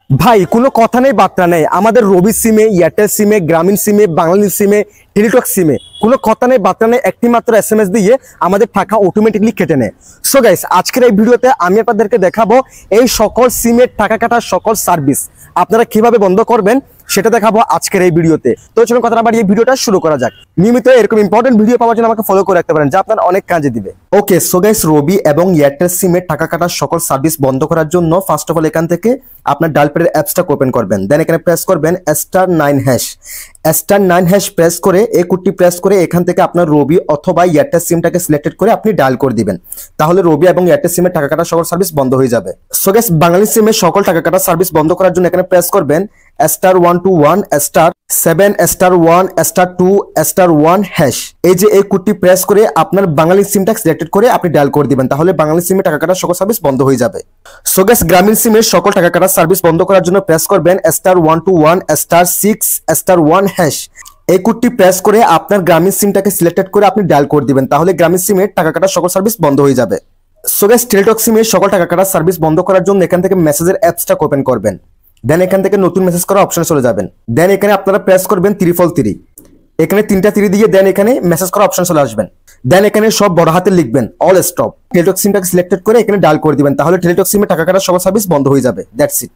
ভাই কোনো কথা নেই বার্তা নেই, আমাদের রবি সিমে, এয়ারটেল সিমে, গ্রামীণ সিমে, বাংলালিংক সিমে, টেলিটক সিমে কোনো কথা নেই বার্তা নেই, একটি মাত্র এসএমএস দিয়ে আমাদের টাকা অটোমেটিকলি কেটে নেয়। সো গাইস, আজকের এই ভিডিওতে আমি আপনাদেরকে দেখাবো এই সকল সিমের টাকা কাটার সকল সার্ভিস আপনারা কিভাবে বন্ধ করবেন সেটা দেখাবো আজকের এই ভিডিওতে। তো চলুন কথা না বাড়িয়ে এই ভিডিওটা শুরু করা যাক। নিয়মিত এরকম ইম্পর্টেন্ট ভিডিও পাওয়ার জন্য আমাকে ফলো করে রাখতে পারেন, যা আপনার অনেক কাজে দিবে। ওকে, সো গাইস, রবি এবং এয়ারটেল সিমের টাকা কাটার সকল সার্ভিস বন্ধ করার জন্য ফার্স্ট অফ অল এখান থেকে আপনার ডায়াল প্যাডের অ্যাপসটা ওপেন করবেন। দেন এখানে প্রেস করবেন *9#, *9# প্রেস করে এই কোডটি প্রেস করে এখান থেকে আপনার রবি অথবা এয়ারটেল সিমটাকে সিলেক্টেড করে আপনি ডায়াল করে দিবেন। তাহলে রবি এবং এয়ারটেল সিমের টাকা কাটার সকল সার্ভিস বন্ধ হয়ে যাবে। সো গাইস, বাঙালি সিমের সকল টাকা কাটার সার্ভিস বন্ধ করার জন্য এখানে প্রেস করবেন *121*7*1*2*1#। এই যে এই কোডটি প্রেস করে আপনার বাঙালি সিমটা সিলেক্টেড করে আপনি ডায়াল করে দিবেন, তাহলে বাঙালি সিমে টাকা কাটার সকল সার্ভিস বন্ধ হয়ে যাবে। সো গাইস, গ্রামীণ সিমের সকল টাকা কাটার সার্ভিস বন্ধ করার জন্য প্রেস করবেন *121*6*1#। এই কোডটি প্রেস করে আপনার গ্রামীণ সিমটাকে সিলেক্টেড করে আপনি ডায়াল করে দিবেন, তাহলে গ্রামীণ সিমের টাকা কাটার সকল সার্ভিস বন্ধ হয়ে যাবে। সো গাইস, টেলিটক সিমের সকল টাকা কাটার সার্ভিস বন্ধ করার জন্য এখান থেকে মেসেজের অ্যাপসটা ওপেন করবেন। দেন এখান থেকে নতুন মেসেজ করা অপশনে চলে যাবেন। দেন এখানে আপনারা প্রেস করবেন 333, এখানে 3টা 3 দিয়ে দেন এখানে মেসেজ করা অপশন চলে আসবেন। দেন এখানে সব বড় হাতে লিখবেন অল স্টপ, টেলিটক সিমটাকে সিলেক্টেড করে এখানে ডায়াল করে দিবেন, তাহলে টেলিটক সিমে টাকা কাটার সকল সার্ভিস বন্ধ হয়ে যাবে। That's it.